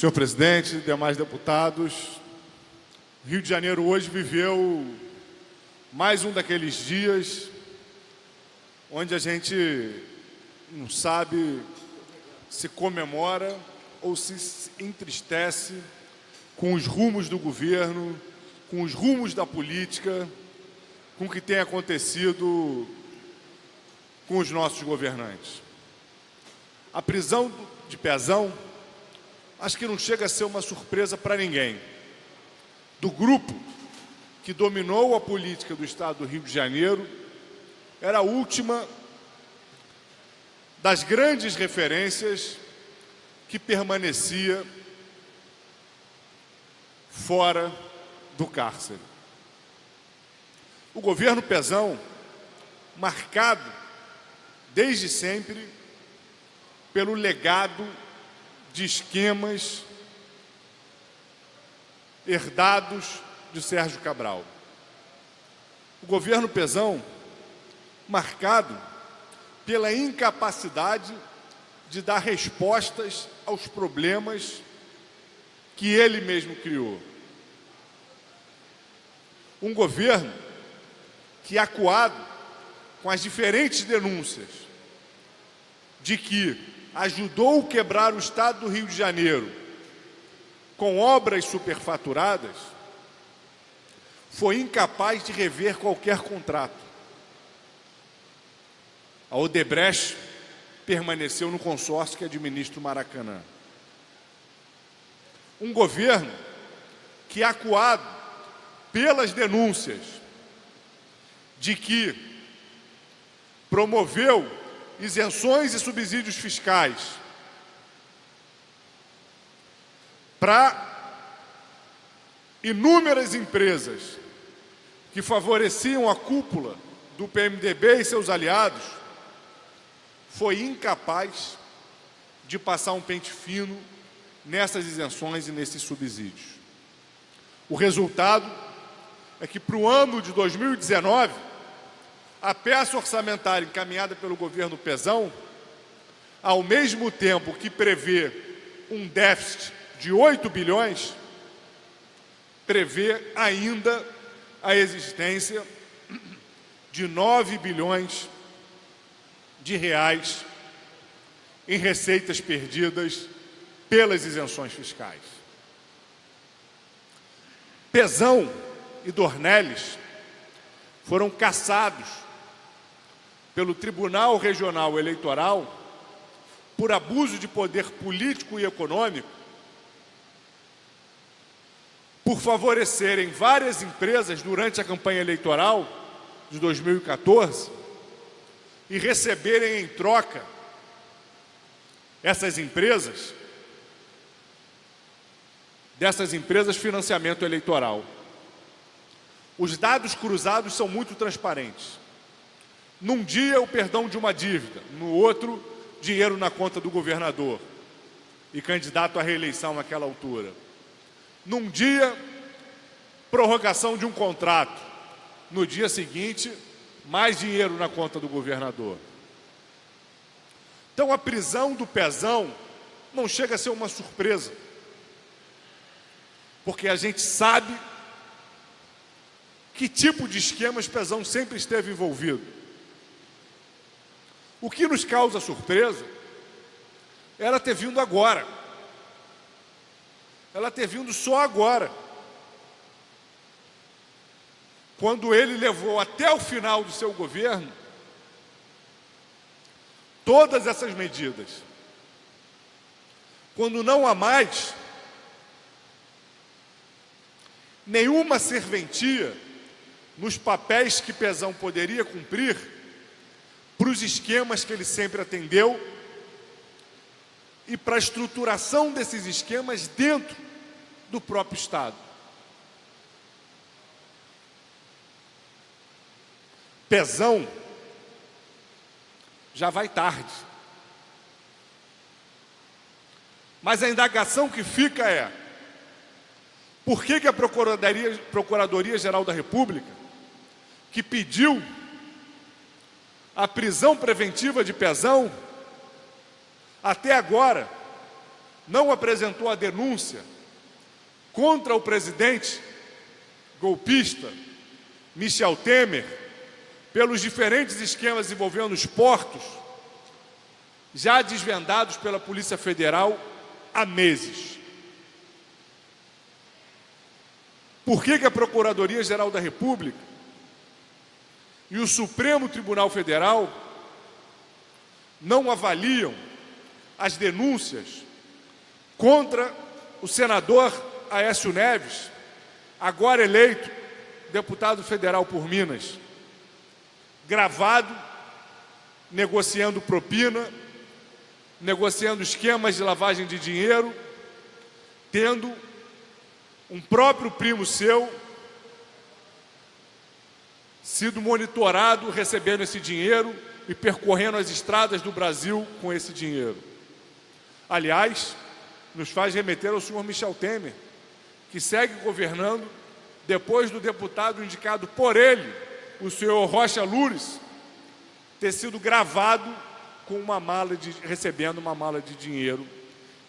Senhor presidente, demais deputados, Rio de Janeiro hoje viveu mais um daqueles dias onde a gente não sabe se comemora ou se entristece com os rumos do governo, com os rumos da política, com o que tem acontecido com os nossos governantes. A prisão de Pezão, acho que não chega a ser uma surpresa para ninguém. Do grupo que dominou a política do Estado do Rio de Janeiro, era a última das grandes referências que permanecia fora do cárcere. O governo Pezão, marcado desde sempre pelo legado de esquemas herdados de Sérgio Cabral. O governo Pezão, marcado pela incapacidade de dar respostas aos problemas que ele mesmo criou. Um governo que, acuado com as diferentes denúncias de que ajudou a quebrar o Estado do Rio de Janeiro com obras superfaturadas, foi incapaz de rever qualquer contrato. A Odebrecht permaneceu no consórcio que administra o Maracanã. Um governo que, acuado pelas denúncias de que promoveu isenções e subsídios fiscais para inúmeras empresas que favoreciam a cúpula do PMDB e seus aliados, foi incapaz de passar um pente fino nessas isenções e nesses subsídios. O resultado é que, para o ano de 2019, a peça orçamentária encaminhada pelo governo Pezão, ao mesmo tempo que prevê um déficit de 8 bilhões, prevê ainda a existência de 9 bilhões de reais em receitas perdidas pelas isenções fiscais. Pezão e Dornelles foram cassados pelo Tribunal Regional Eleitoral por abuso de poder político e econômico, por favorecerem várias empresas durante a campanha eleitoral de 2014 e receberem em troca dessas empresas financiamento eleitoral. Os dados cruzados são muito transparentes. Num dia, o perdão de uma dívida, no outro, dinheiro na conta do governador e candidato à reeleição naquela altura. Num dia, prorrogação de um contrato. No dia seguinte, mais dinheiro na conta do governador. Então, a prisão do Pezão não chega a ser uma surpresa, porque a gente sabe que tipo de esquemas Pezão sempre esteve envolvido. O que nos causa surpresa é ela ter vindo agora. Ela ter vindo só agora, quando ele levou até o final do seu governo todas essas medidas. Quando não há mais nenhuma serventia nos papéis que Pezão poderia cumprir para os esquemas que ele sempre atendeu e para a estruturação desses esquemas dentro do próprio Estado. Pezão já vai tarde. Mas a indagação que fica é: por que a Procuradoria-Geral da República, que pediu a prisão preventiva de Pezão, até agora não apresentou a denúncia contra o presidente golpista Michel Temer pelos diferentes esquemas envolvendo os portos, já desvendados pela Polícia Federal há meses. Por que a Procuradoria-Geral da República e o Supremo Tribunal Federal não avaliam as denúncias contra o senador Aécio Neves, agora eleito deputado federal por Minas, gravado, negociando propina, negociando esquemas de lavagem de dinheiro, tendo um próprio primo seu sido monitorado, recebendo esse dinheiro e percorrendo as estradas do Brasil com esse dinheiro. Aliás, nos faz remeter ao senhor Michel Temer, que segue governando depois do deputado indicado por ele, o senhor Rocha Loures, ter sido gravado com recebendo uma mala de dinheiro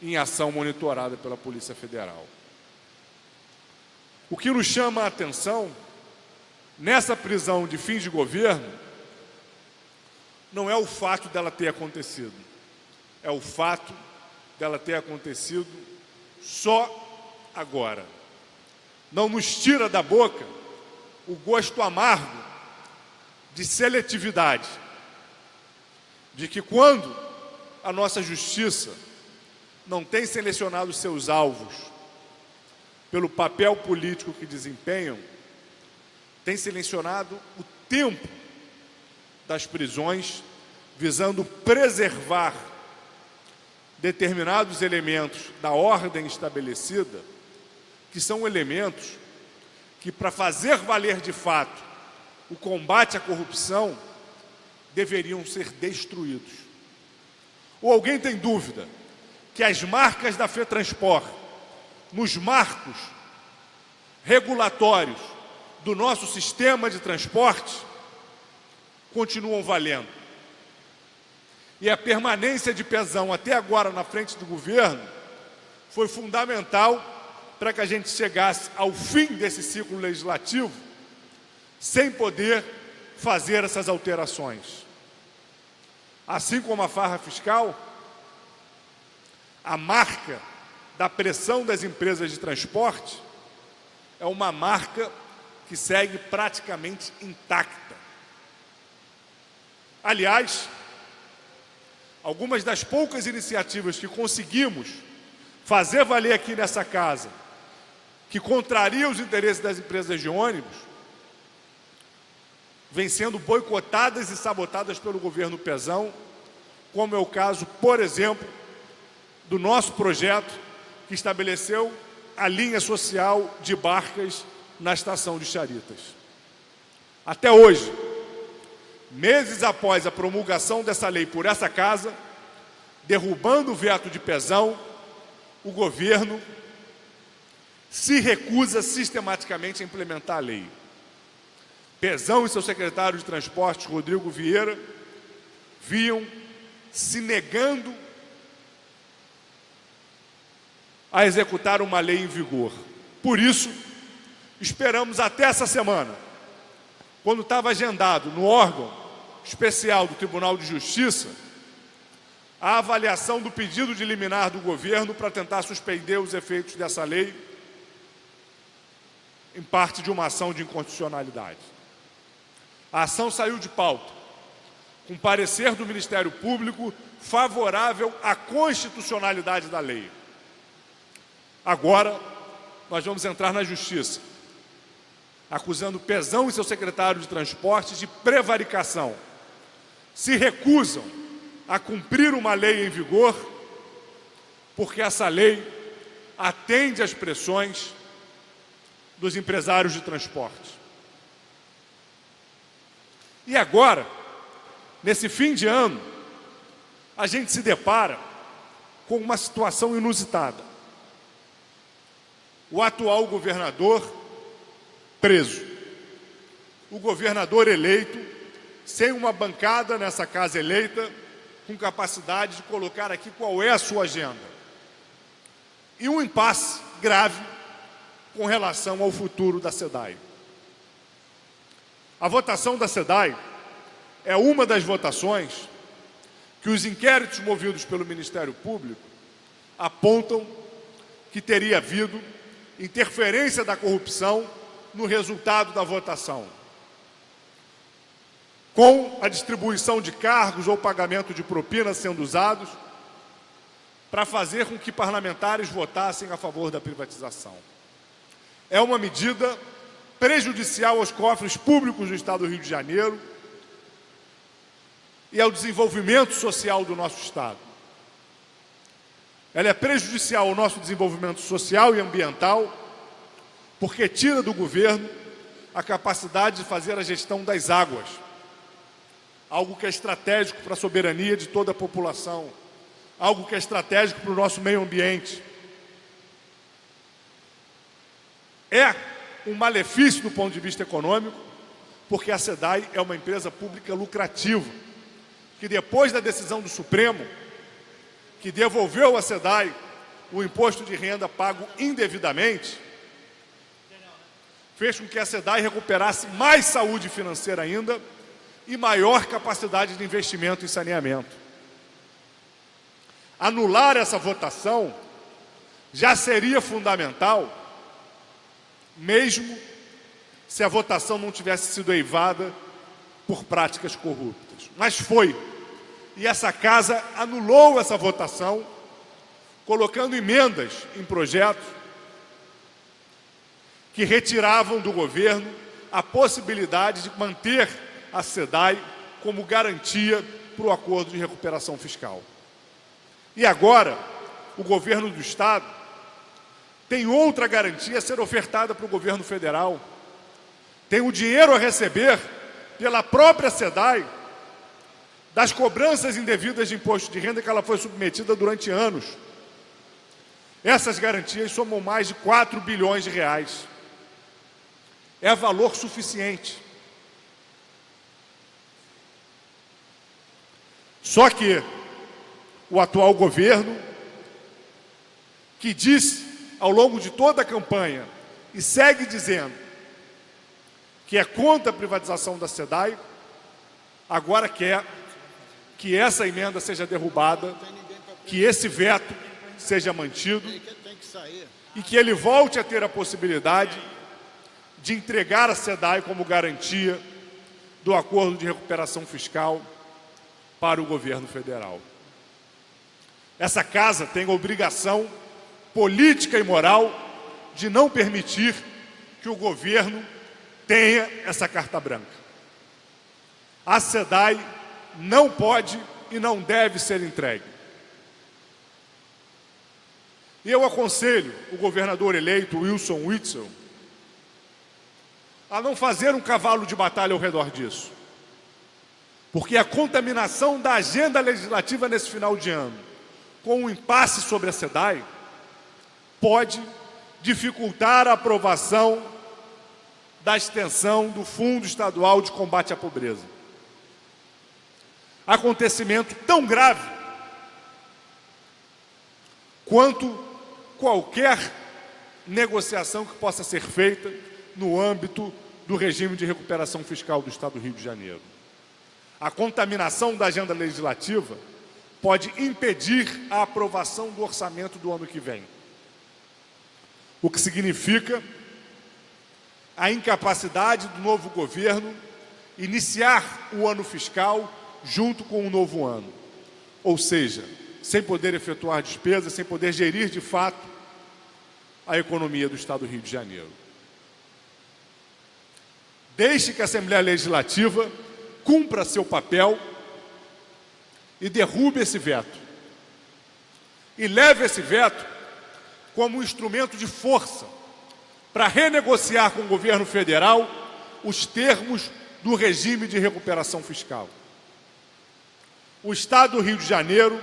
em ação monitorada pela Polícia Federal. O que nos chama a atenção nessa prisão de fim de governo não é o fato dela ter acontecido, é o fato dela ter acontecido só agora. Não nos tira da boca o gosto amargo de seletividade, de que quando a nossa justiça não tem selecionado seus alvos pelo papel político que desempenham, tem selecionado o tempo das prisões, visando preservar determinados elementos da ordem estabelecida, que são elementos que, para fazer valer de fato o combate à corrupção, deveriam ser destruídos. Ou alguém tem dúvida que as marcas da FETransport, nos marcos regulatórios do nosso sistema de transporte, continuam valendo? E a permanência de Pezão até agora na frente do governo foi fundamental para que a gente chegasse ao fim desse ciclo legislativo sem poder fazer essas alterações. Assim como a farra fiscal, a marca da pressão das empresas de transporte é uma marca que segue praticamente intacta. Aliás, algumas das poucas iniciativas que conseguimos fazer valer aqui nessa casa, que contrariam os interesses das empresas de ônibus, vêm sendo boicotadas e sabotadas pelo governo Pezão, como é o caso, por exemplo, do nosso projeto que estabeleceu a linha social de barcas na estação de Charitas. Até hoje, meses após a promulgação dessa lei por essa casa, derrubando o veto de Pezão, o governo se recusa sistematicamente a implementar a lei. Pezão e seu secretário de Transportes, Rodrigo Vieira, viam se negando a executar uma lei em vigor. Por isso, esperamos até essa semana, quando estava agendado no órgão especial do Tribunal de Justiça, a avaliação do pedido de liminar do governo para tentar suspender os efeitos dessa lei em parte de uma ação de inconstitucionalidade. A ação saiu de pauta, com parecer do Ministério Público favorável à constitucionalidade da lei. Agora, nós vamos entrar na Justiça, acusando Pezão e seu secretário de Transportes de prevaricação. Se recusam a cumprir uma lei em vigor, porque essa lei atende às pressões dos empresários de transporte. E agora, nesse fim de ano, a gente se depara com uma situação inusitada. O atual governador preso. O governador eleito, sem uma bancada nessa casa eleita, com capacidade de colocar aqui qual é a sua agenda. e um impasse grave com relação ao futuro da SEDAI. A votação da SEDAI é uma das votações que os inquéritos movidos pelo Ministério Público apontam que teria havido interferência da corrupção no resultado da votação, com a distribuição de cargos ou pagamento de propinas sendo usados para fazer com que parlamentares votassem a favor da privatização. É uma medida prejudicial aos cofres públicos do Estado do Rio de Janeiro e ao desenvolvimento social do nosso Estado. Ela é prejudicial ao nosso desenvolvimento social e ambiental, porque tira do governo a capacidade de fazer a gestão das águas, algo que é estratégico para a soberania de toda a população, algo que é estratégico para o nosso meio ambiente. É um malefício do ponto de vista econômico, porque a SEDAI é uma empresa pública lucrativa, que depois da decisão do Supremo, que devolveu à SEDAI o imposto de renda pago indevidamente, fez com que a SEDAI recuperasse mais saúde financeira ainda e maior capacidade de investimento em saneamento. Anular essa votação já seria fundamental, mesmo se a votação não tivesse sido eivada por práticas corruptas. Mas foi. E essa casa anulou essa votação, colocando emendas em projetos que retiravam do governo a possibilidade de manter a SEDAI como garantia para o acordo de recuperação fiscal. E agora, o governo do Estado tem outra garantia a ser ofertada para o governo federal. Tem o dinheiro a receber pela própria SEDAI das cobranças indevidas de imposto de renda que ela foi submetida durante anos. Essas garantias somam mais de 4 bilhões de reais. É valor suficiente. Só que o atual governo, que disse ao longo de toda a campanha e segue dizendo que é contra a privatização da SEDAI, agora quer que essa emenda seja derrubada, que esse veto seja mantido e que ele volte a ter a possibilidade de entregar a SEDAI como garantia do acordo de recuperação fiscal para o governo federal. Essa casa tem a obrigação política e moral de não permitir que o governo tenha essa carta branca. A SEDAI não pode e não deve ser entregue. E eu aconselho o governador eleito, Wilson Witzel, a não fazer um cavalo de batalha ao redor disso. Porque a contaminação da agenda legislativa nesse final de ano, com um impasse sobre a SEDAI, pode dificultar a aprovação da extensão do Fundo Estadual de Combate à Pobreza. Acontecimento tão grave quanto qualquer negociação que possa ser feita no âmbito do regime de recuperação fiscal do Estado do Rio de Janeiro. A contaminação da agenda legislativa pode impedir a aprovação do orçamento do ano que vem, o que significa a incapacidade do novo governo iniciar o ano fiscal junto com o novo ano, ou seja, sem poder efetuar despesas, sem poder gerir de fato a economia do Estado do Rio de Janeiro. Deixe que a Assembleia Legislativa cumpra seu papel e derrube esse veto. E leve esse veto como um instrumento de força para renegociar com o governo federal os termos do regime de recuperação fiscal. O Estado do Rio de Janeiro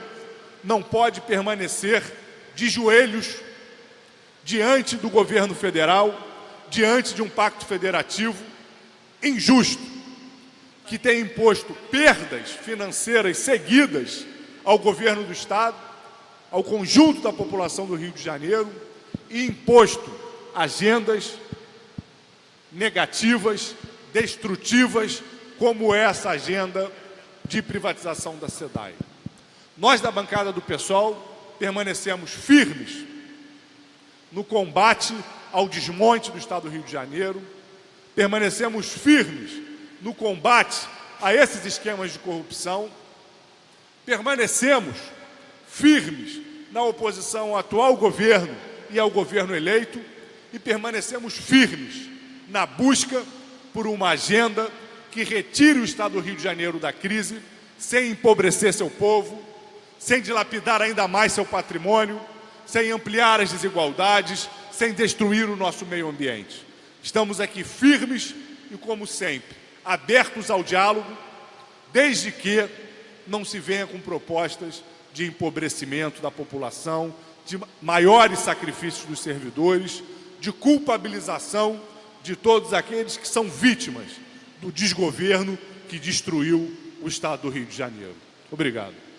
não pode permanecer de joelhos diante do governo federal, diante de um pacto federativo injusto, que tem imposto perdas financeiras seguidas ao governo do Estado ao conjunto da população do Rio de Janeiro e imposto agendas negativas, destrutivas, como essa agenda de privatização da SEDAI. Nós, da bancada do PSOL, permanecemos firmes no combate ao desmonte do Estado do Rio de Janeiro, permanecemos firmes no combate a esses esquemas de corrupção, permanecemos firmes na oposição ao atual governo e ao governo eleito e permanecemos firmes na busca por uma agenda que retire o Estado do Rio de Janeiro da crise, sem empobrecer seu povo, sem dilapidar ainda mais seu patrimônio, sem ampliar as desigualdades, sem destruir o nosso meio ambiente. Estamos aqui firmes e, como sempre, abertos ao diálogo, desde que não se venha com propostas de empobrecimento da população, de maiores sacrifícios dos servidores, de culpabilização de todos aqueles que são vítimas do desgoverno que destruiu o Estado do Rio de Janeiro. Obrigado.